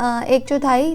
1/4